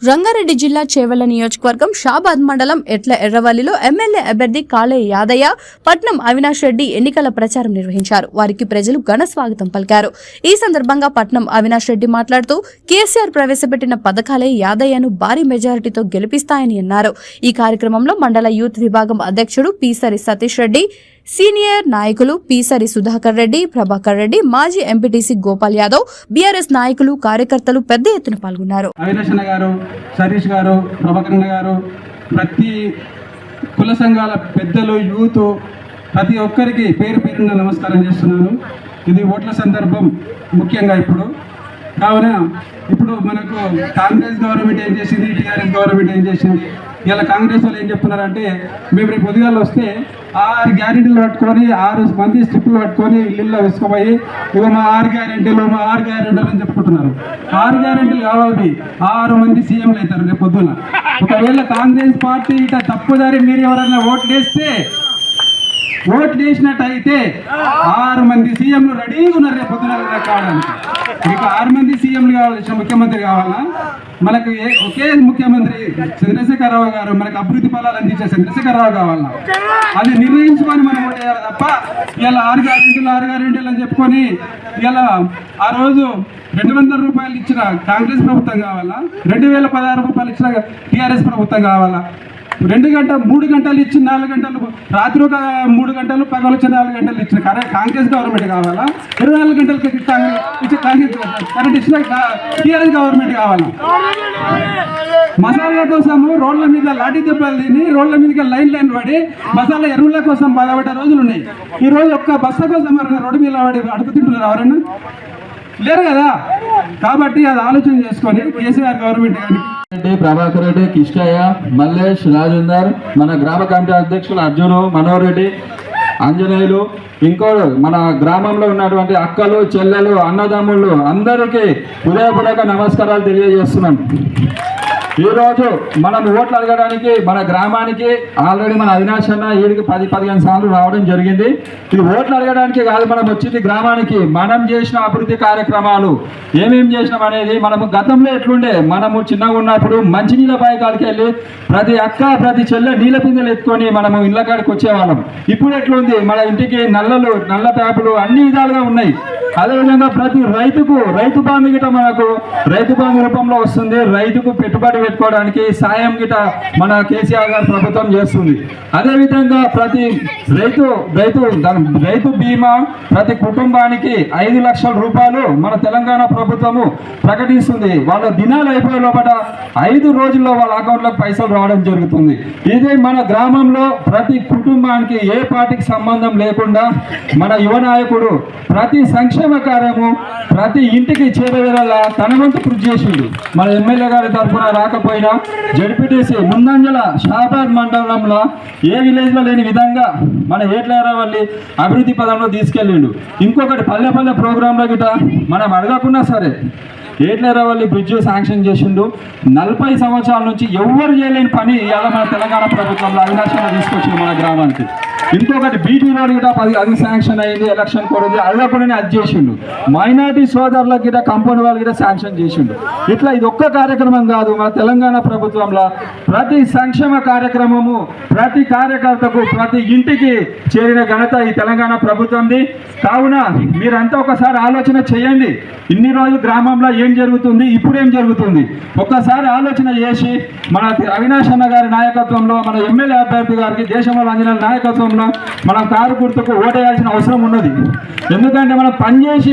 రంగారెడ్డి జిల్లా చేవెళ్ల నియోజకవర్గం షాబాద్ మండలం ఎట్ల ఎర్రవల్లిలో ఎమ్మెల్యే అభ్యర్థి కాళే యాదయ్య, పట్నం అవినాష్ రెడ్డి ఎన్నికల ప్రచారం నిర్వహించారు. వారికి ప్రజలు ఘన స్వాగతం పలికారు. ఈ సందర్భంగా పట్నం అవినాష్ రెడ్డి మాట్లాడుతూ కేసీఆర్ ప్రవేశపెట్టిన పథకాలే యాదయ్యను భారీ మెజారిటీతో గెలిపిస్తాయని అన్నారు. ఈ కార్యక్రమంలో మండల యూత్ విభాగం అధ్యక్షుడు పీసరి సతీష్ రెడ్డి, సీనియర్ నాయకులు పీసరి సుధాకర్ రెడ్డి, ప్రభాకర్ రెడ్డి, మాజీ ఎంపీటీసీ గోపాల్ యాదవ్, బీఆర్ఎస్ నాయకులు, కార్యకర్తలు పెద్ద ఎత్తున పాల్గొన్నారు. సతీష్ గారు, ప్రభాకర్ గారు, ప్రతి కుల సంఘాల పెద్దలు, యూత్, ప్రతి ఒక్కరికి పేరు పేరున నమస్కారం చేస్తున్నాను. ఇది ఓట్ల సందర్భం ముఖ్యంగా కావున ఇప్పుడు మనకు కాంగ్రెస్ గవర్నమెంట్ ఏం చేసింది, టీఆర్ఎస్ గవర్నమెంట్ ఏం చేసింది. ఇలా కాంగ్రెస్ వాళ్ళు ఏం చెప్తున్నారంటే, మేము రేపు పొద్దుగాలు వస్తే 6 గ్యారెంటీలు పట్టుకొని 6 మంది స్ట్రిప్పులు పట్టుకొని ఇల్లు వేసుకోపోయి ఇక మా 6 గ్యారెంటీలు అని చెప్పుకుంటున్నారు. 6 గ్యారెంటీలు కావాలి, 6 మంది సీఎంలు అవుతారు రేపు పొద్దున. ఒకవేళ కాంగ్రెస్ పార్టీ ఇట్లా తప్పుదారి మీరు ఎవరైనా ఓట్లు వేసినట్టయితే 6 మంది సీఎంలు రెడీగా ఉన్నారు రేపు పొద్దున కావడానికి. ఇక 6 మంది సీఎంలు కావాల్సిన ముఖ్యమంత్రి కావాలా? మనకు ఒకే ముఖ్యమంత్రి చంద్రశేఖరరావు గారు, మనకు అభివృద్ధి ఫలాలు అందించే చంద్రశేఖరరావు కావాలా? అది నిర్ణయించుకొని మనం ఓటేయాలి తప్ప ఇలా 6 గ్యారెంటీలు అని చెప్పుకొని ఇలా ఆ రోజు 200 రూపాయలు ఇచ్చిన కాంగ్రెస్ ప్రభుత్వం కావాలా? 2016 రూపాయలు ఇచ్చిన టీఆర్ఎస్ ప్రభుత్వం కావాలా? 2 గంటలు 3 గంటలు ఇచ్చి 4 గంటలు, రాత్రి ఒక 3 గంటలు, పగలు వచ్చి 4 గంటలు ఇచ్చిన కాంగ్రెస్ గవర్నమెంట్ కావాలా? 24 గంటలకి ఇచ్చే కరెంట్ ఇచ్చిన టీఆర్ఎస్ గవర్నమెంట్ కావాలా? మసాలా కోసము రోడ్ల మీద లాఠీ దెబ్బలు తిని రోడ్ల మీదకి లైన్ పడి మసాలా ఎరువుల కోసం బాధపడ్డ రోజులు ఉన్నాయి. ఈ రోజు ఒక్క బస్సు కోసం రోడ్డు మీద పడి అడుగుతుంటున్నారు ఎవరైనా? లేరు కదా. కాబట్టి అది ఆలోచన చేసుకొని కేసీఆర్ గవర్నమెంట్ కానీ ప్రభాకర్ రెడ్డి, కిష్టయ్య, మల్లేష్, రాజేందర్, మన గ్రామ కమిటీ అధ్యక్షులు అర్జును, మనోహర్ రెడ్డి, ఆంజనేయులు, ఇంకో మన గ్రామంలో ఉన్నటువంటి అక్కలు, చెల్లెలు, అన్నదమ్ముళ్ళు అందరికీ హృదయపూర్వక నమస్కారాలు తెలియజేస్తున్నాం. ఈరోజు మనం ఓట్లు అడగడానికి మన గ్రామానికి ఆల్రెడీ మన అవినాష్ అన్న 10-15 సార్లు రావడం జరిగింది. ఇది ఓట్లు అడగడానికి కాదు, మనం వచ్చింది గ్రామానికి. మనం చేసిన అభివృద్ధి కార్యక్రమాలు ఏమేమి చేసినాం అనేది, మనము గతంలో ఎట్లుండే, మనము చిన్నగా ఉన్నప్పుడు మంచినీళ్ళ పైకాలకి వెళ్ళి ప్రతి అక్క, ప్రతి చెల్లె నీళ్ళ పిందెలు ఎత్తుకొని మనము ఇళ్ళ కాడికి వచ్చేవాళ్ళం. ఇప్పుడు ఎట్లుంది, మన ఇంటికి నల్ల ట్యాపులు అన్ని విధాలుగా ఉన్నాయి. అదేవిధంగా ప్రతి రైతు బంధు గిట మనకు రైతు బంధు రూపంలో వస్తుంది. రైతుకు పెట్టుబడి పెట్టుకోవడానికి సాయం గిట మన కేసీఆర్ గారు ప్రభుత్వం చేస్తుంది. అదేవిధంగా ప్రతి రైతు బీమా ప్రతి కుటుంబానికి 5 లక్షల రూపాయలు మన తెలంగాణ ప్రభుత్వము ప్రకటిస్తుంది. వాళ్ళ దినాలు అయిపోయే లోపల 5 రోజుల్లో వాళ్ళ అకౌంట్లోకి పైసలు రావడం జరుగుతుంది. ఇదే మన గ్రామంలో ప్రతి కుటుంబానికి ఏ పార్టీకి సంబంధం లేకుండా మన యువ నాయకుడు ప్రతి సంక్షేమ కార్యము ప్రతి ఇంటికి చేరేలా తన వంతు కృషి చేసిండు. మన ఎమ్మెల్యే గారి తరఫున రాకపోయినా జడ్పీటీసీ ముందంజల షాబాద్ మండలంలో ఏ విలేజ్లో లేని విధంగా మన ఏట్లేరవల్లి అభివృద్ధి పదంలో తీసుకెళ్ళిండు. ఇంకొకటి పల్లె ప్రోగ్రాంలో గిట మనం అడగకున్నా సరే ఏట్లేరవల్లి బ్రిడ్జ్ శాంక్షన్ చేసిండు. 40 సంవత్సరాల నుంచి ఎవ్వరు చేయలేని పని ఇవాళ మన తెలంగాణ ప్రభుత్వంలో అవినాశంగా తీసుకొచ్చింది మన గ్రామానికి. ఇంకొకటి బీటీ రోడ్ గిట అది శాంక్షన్ అయింది, ఎలక్షన్ కూడా ఉంది, అది కూడా అది చేసిండు. మైనార్టీ సోదరుల గిట కంపౌండ్ వాళ్ళు గిట శాంక్షన్ చేసిండు. ఇట్లా ఇది ఒక్క కార్యక్రమం కాదు, మన తెలంగాణ ప్రభుత్వంలో ప్రతి సంక్షేమ కార్యక్రమము ప్రతి కార్యకర్తకు ప్రతి ఇంటికి చేరిన ఘనత ఈ తెలంగాణ ప్రభుత్వంది. కావున మీరంతా ఒకసారి ఆలోచన చేయండి. ఇన్ని రోజులు గ్రామంలో ఏం జరుగుతుంది, ఇప్పుడు ఏం జరుగుతుంది ఒక్కసారి ఆలోచన చేసి మన అవినాష్ అన్న గారి నాయకత్వంలో, మన ఎమ్మెల్యే అభ్యర్థి గారికి దేశంలో అంజనాల నాయకత్వంలో మనం కారు గుర్తుకు ఓటేయాల్సిన అవసరం ఉన్నది. ఎందుకంటే మనం పనిచేసి